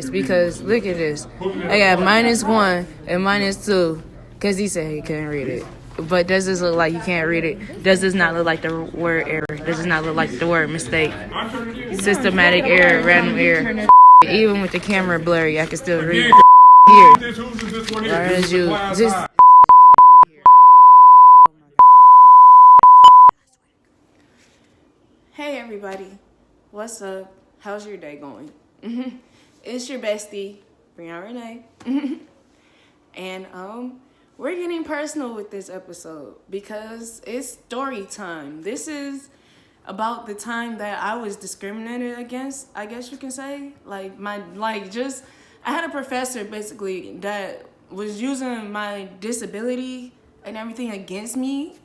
this because look at this. I got -1 and -2 because he said he couldn't read it. But does this look like you can't read it? Does this not look like the word error? Does this not look like the word mistake? Systematic error, random error. Even with the camera blurry, I can still read here. Why don't you just... Hey everybody, what's up? How's your day going? It's your bestie, Renee. And we're getting personal with this episode because it's story time. This is about the time that I was discriminated against, I guess you can say. I had a professor basically that was using my disability and everything against me,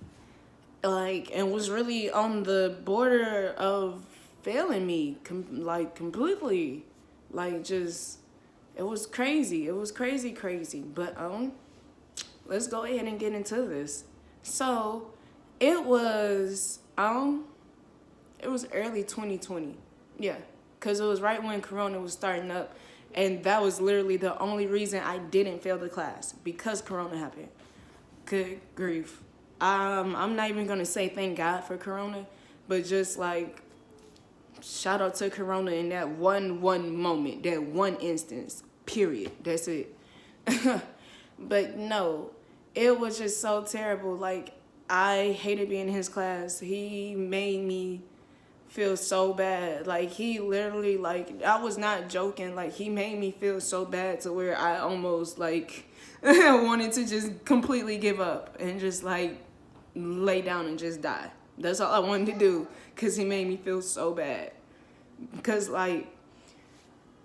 and was really on the border of failing me, completely. It was crazy. It was crazy. But let's go ahead and get into this. So it was early 2020. Yeah, because it was right when Corona was starting up. And that was literally the only reason I didn't fail the class, because Corona happened. Good grief. I'm not even going to say thank God for Corona, but just shout out to Corona in that one moment, that one instance, period. That's it. But no, it was just so terrible. I hated being in his class. He made me feel so bad. He literally, I was not joking. He made me feel so bad to where I almost, wanted to just completely give up and just, lay down and just die. That's all I wanted to do, because he made me feel so bad. Because,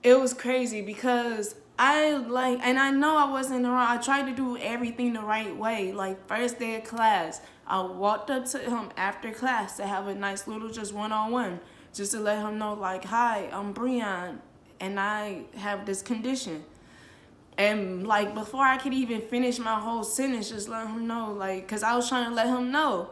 it was crazy because and I know I wasn't wrong. I tried to do everything the right way. First day of class, I walked up to him after class to have a nice little just one-on-one, just to let him know, hi, I'm Brion, and I have this condition. And, before I could even finish my whole sentence, just let him know, because I was trying to let him know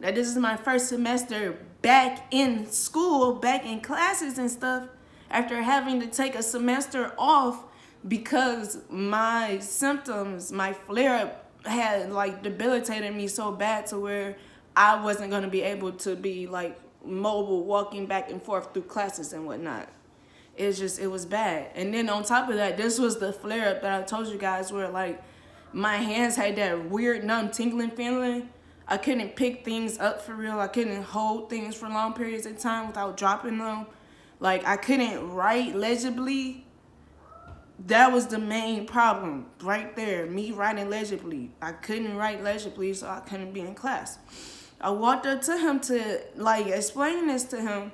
that this is my first semester back in school, back in classes and stuff, after having to take a semester off because my symptoms, my flare-up had, debilitated me so bad to where I wasn't going to be able to be, mobile, walking back and forth through classes and whatnot. It was bad. And then on top of that, this was the flare-up that I told you guys where, my hands had that weird, numb, tingling feeling. I couldn't pick things up for real. I couldn't hold things for long periods of time without dropping them. I couldn't write legibly. That was the main problem right there, me writing legibly. I couldn't write legibly, so I couldn't be in class. I walked up to him to, explain this to him.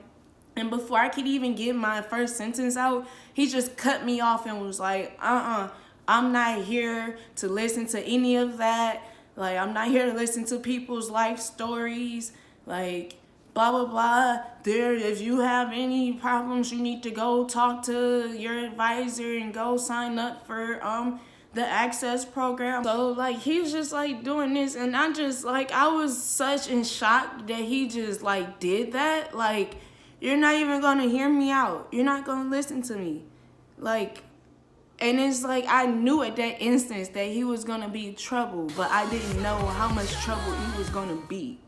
And before I could even get my first sentence out, he just cut me off and was like, I'm not here to listen to any of that. I'm not here to listen to people's life stories. Blah, blah, blah. If you have any problems, you need to go talk to your advisor and go sign up for the access program. So, he was just, doing this. And I just, I was such in shock that he just, did that. You're not even going to hear me out. You're not going to listen to me. And it's I knew at that instance that he was going to be trouble, but I didn't know how much trouble he was going to be.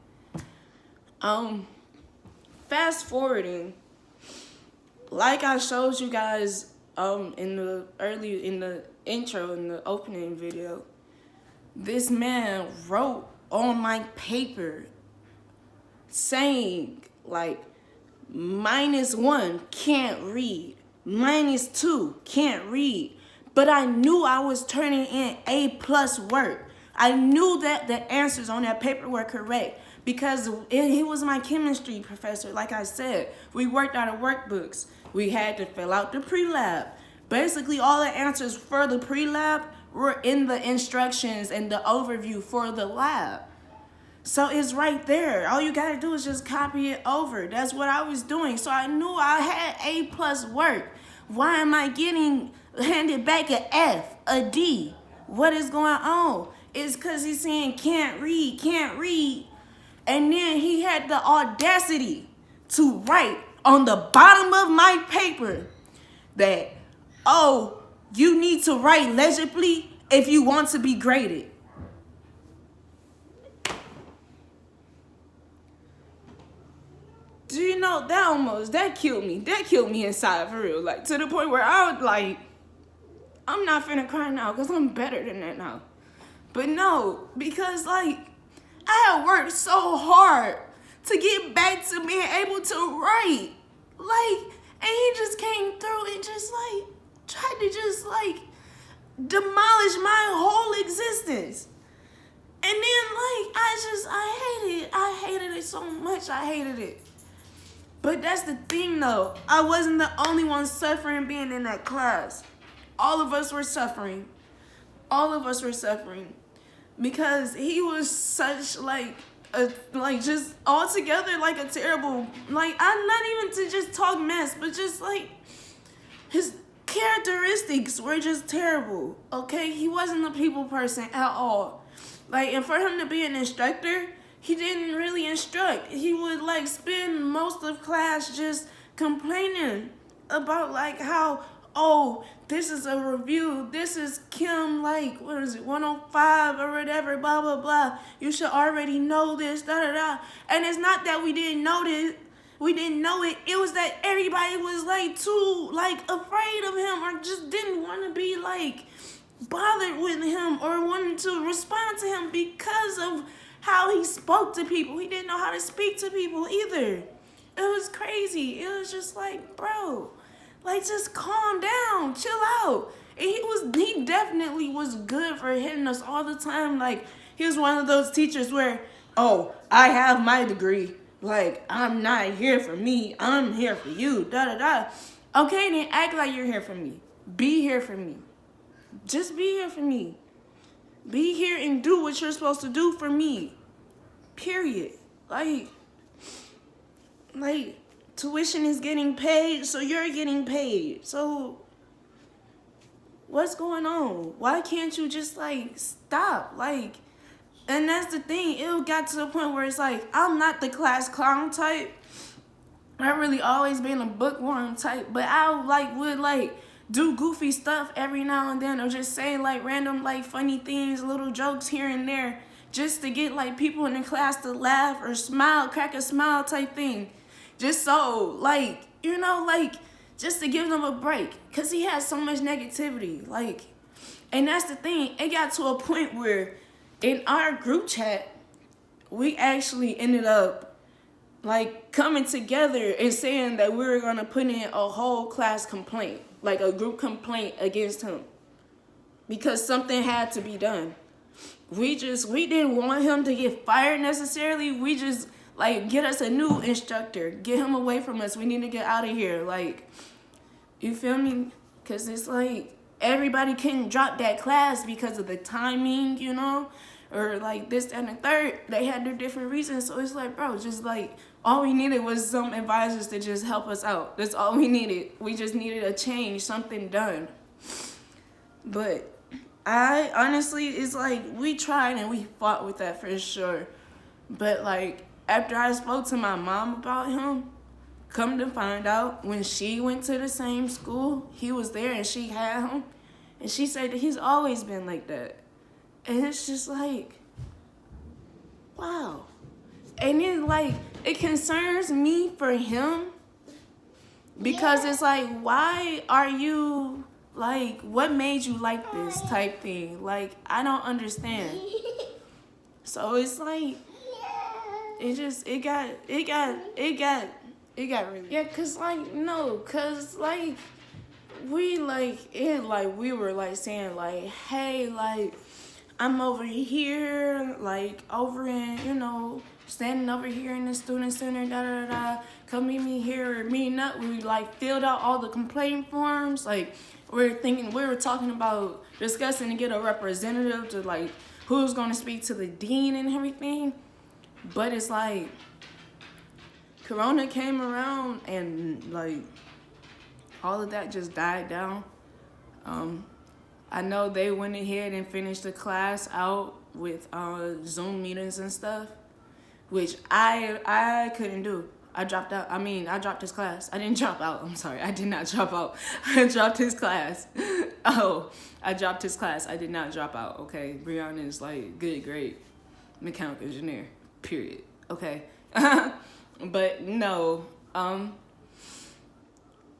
Fast forwarding, I showed you guys in the intro, in the opening video, this man wrote on my paper saying, -1, can't read. -2, can't read. But I knew I was turning in A+ work. I knew that the answers on that paper were correct because he was my chemistry professor. Like I said, we worked out of workbooks. We had to fill out the pre-lab. Basically, all the answers for the pre-lab were in the instructions and the overview for the lab. So it's right there. All you gotta do is just copy it over. That's what I was doing. So I knew I had A+ work. Why am I getting handed back an F, a D? What is going on? It's because he's saying can't read. And then he had the audacity to write on the bottom of my paper that oh, you need to write legibly if you want to be graded. Do you know, that killed me. That killed me inside, for real. Like, to the point where I was like, I'm not finna cry now because I'm better than that now. But no, because, like, I had worked so hard to get back to being able to write. Like, and he just came through and just, like, tried to just, like, demolish my whole existence. And then, like, I hated it so much. I hated it. But that's the thing, though. I wasn't the only one suffering being in that class. All of us were suffering. All of us were suffering. Because he was such, like, just altogether, like, a terrible, like, I'm not even to just talk mess, but just, like, his characteristics were just terrible, okay? He wasn't a people person at all. Like, and for him to be an instructor, he didn't really instruct. He would, like, spend most of class just complaining about, like, how, oh, this is a review. This is Kim, like, what is it, 105 or whatever, blah, blah, blah. You should already know this, da, da, da. And it's not that we didn't know this. We didn't know it. It was that everybody was, like, too, like, afraid of him or just didn't want to be, like, bothered with him or wanted to respond to him because of how he spoke to people. He didn't know how to speak to people either. It was crazy. It was just like, bro, like, just calm down, chill out. And he definitely was good for hitting us all the time. Like, he was one of those teachers where, oh, I have my degree. Like, I'm not here for me. I'm here for you, da da da. Okay, then act like you're here for me. Be here for me. Just be here for me. Be here and do what you're supposed to do for me. Period. Like, tuition is getting paid, so you're getting paid. So, what's going on? Why can't you just, like, stop? Like, and that's the thing. It got to the point where it's like, I'm not the class clown type. I've really always been a bookworm type, but I, like, would, like, do goofy stuff every now and then or just say, like, random, like, funny things, little jokes here and there just to get, like, people in the class to laugh or smile, crack a smile type thing. Just so, like, you know, like, just to give them a break because he has so much negativity. Like, and that's the thing. It got to a point where in our group chat, we actually ended up, like, coming together and saying that we were going to put in a whole class complaint. Like a group complaint against him because something had to be done. We didn't want him to get fired necessarily. We just, like, get us a new instructor. Get him away from us. We need to get out of here. Like, you feel me? Because it's like everybody couldn't drop that class because of the timing, you know? Or, like, this, and the third. They had their different reasons. So it's like, bro, just, like, all we needed was some advisors to just help us out. That's all we needed. We just needed a change, something done. But I honestly, it's like we tried and we fought with that for sure. But, like, after I spoke to my mom about him, come to find out, when she went to the same school, he was there and she had him. And she said that he's always been like that. And it's just like, wow. And then, like, it concerns me for him because it's like, why are you, like, what made you like this type thing? Like, I don't understand. So it's like, it got really, yeah, cause, like, no, cause, like, we were, like, saying, like, hey, like, I'm over here, like, over in, you know, standing over here in the student center, da-da-da-da, come meet me here, or meeting up. We, like, filled out all the complaint forms. Like, we were talking about discussing to get a representative to, like, who's going to speak to the dean and everything. But it's like, Corona came around and, like, all of that just died down. I know they went ahead and finished the class out with Zoom meetings and stuff, which I couldn't do. I dropped out. I dropped his class. I didn't drop out. I'm sorry. I did not drop out. I dropped his class. Oh, I dropped his class. I did not drop out. Okay. Brianna is like good, great mechanical engineer. Period. Okay. But no.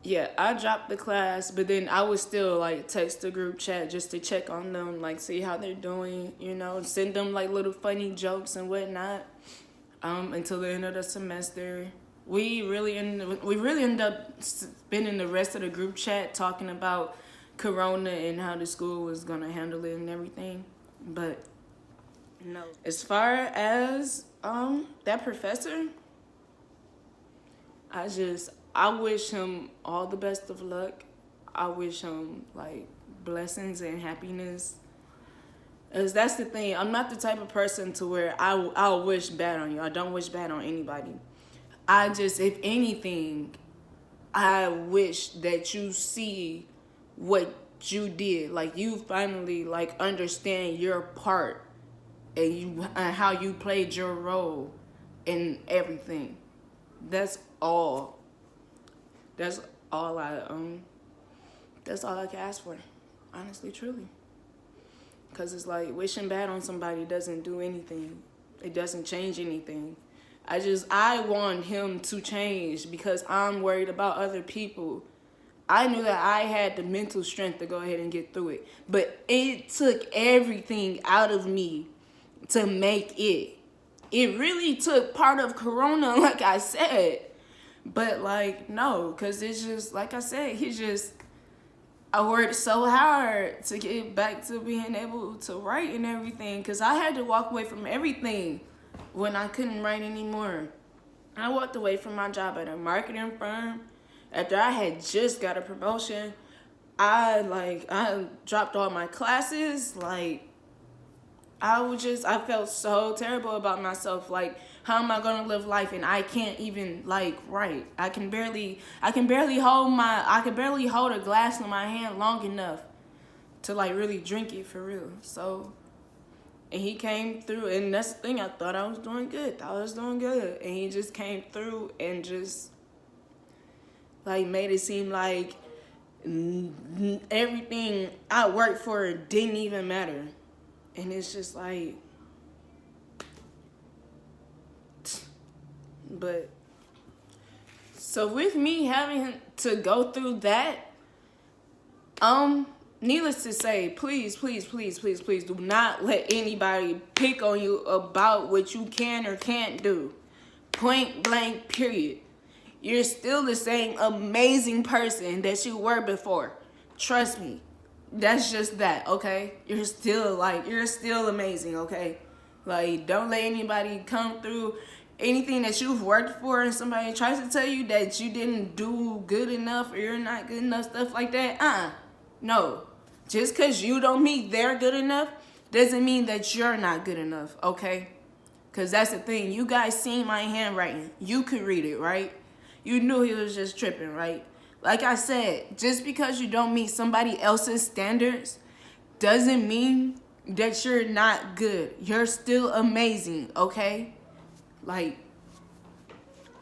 Yeah, I dropped the class, but then I would still like text the group chat just to check on them, like see how they're doing, you know, send them like little funny jokes and whatnot. Until the end of the semester. We really ended up spending the rest of the group chat talking about Corona and how the school was gonna handle it and everything. But no, as far as that professor, I wish him all the best of luck. I wish him like blessings and happiness. Cause that's the thing. I'm not the type of person to where I'll wish bad on you. I don't wish bad on anybody. If anything, I wish that you see what you did. Like you finally like understand your part and how you played your role in everything. That's all. That's all I can ask for. Honestly, truly. Because it's like wishing bad on somebody doesn't do anything. It doesn't change anything. I want him to change because I'm worried about other people. I knew that I had the mental strength to go ahead and get through it. But it took everything out of me to make it. It really took part of Corona, like I said. But like, no, because it's just, like I said, I worked so hard to get back to being able to write and everything because I had to walk away from everything when I couldn't write anymore. I walked away from my job at a marketing firm after I had just got a promotion. I dropped all my classes. Like, I felt so terrible about myself. Like, how am I gonna live life and I can't even like write? I can barely hold a glass in my hand long enough to like really drink it for real. So, and he came through, and that's the thing. I thought I was doing good. And he just came through and just like made it seem like everything I worked for didn't even matter. And it's just like, but so with me having to go through that, needless to say, please do not let anybody pick on you about what you can or can't do. Point blank, period. You're still the same amazing person that you were before. Trust me. That's just that, okay? You're still amazing, okay? Like, don't let anybody come through anything that you've worked for and somebody tries to tell you that you didn't do good enough or you're not good enough, stuff like that. No. Just because you don't meet their good enough doesn't mean that you're not good enough, okay? Because that's the thing. You guys seen my handwriting. You could read it, right? You knew he was just tripping, right? Like I said, just because you don't meet somebody else's standards doesn't mean that you're not good. You're still amazing, okay? Like,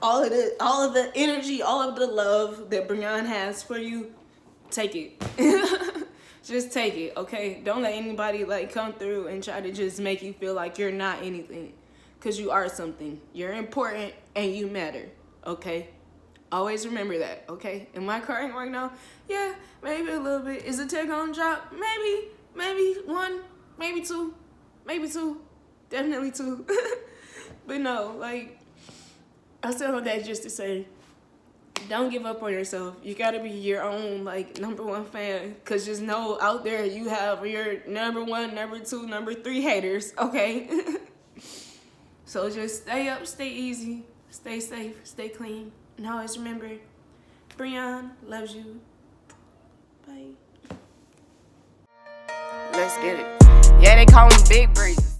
all of the energy, all of the love that Brianna has for you, take it. Just take it, okay? Don't let anybody, like, come through and try to just make you feel like you're not anything. Because you are something. You're important and you matter, okay? Always remember that, okay? Am I crying right now? Yeah, maybe a little bit. Is the tear gonna drop? Maybe one, maybe two, definitely two. But no, like, I said all that just to say, don't give up on yourself. You gotta be your own, like, #1 fan. Because just know out there you have your #1, #2, #3 haters, okay? So just stay up, stay easy, stay safe, stay clean. And always remember, Brianna loves you. Bye. Let's get it. Yeah, they call me Big Breeze.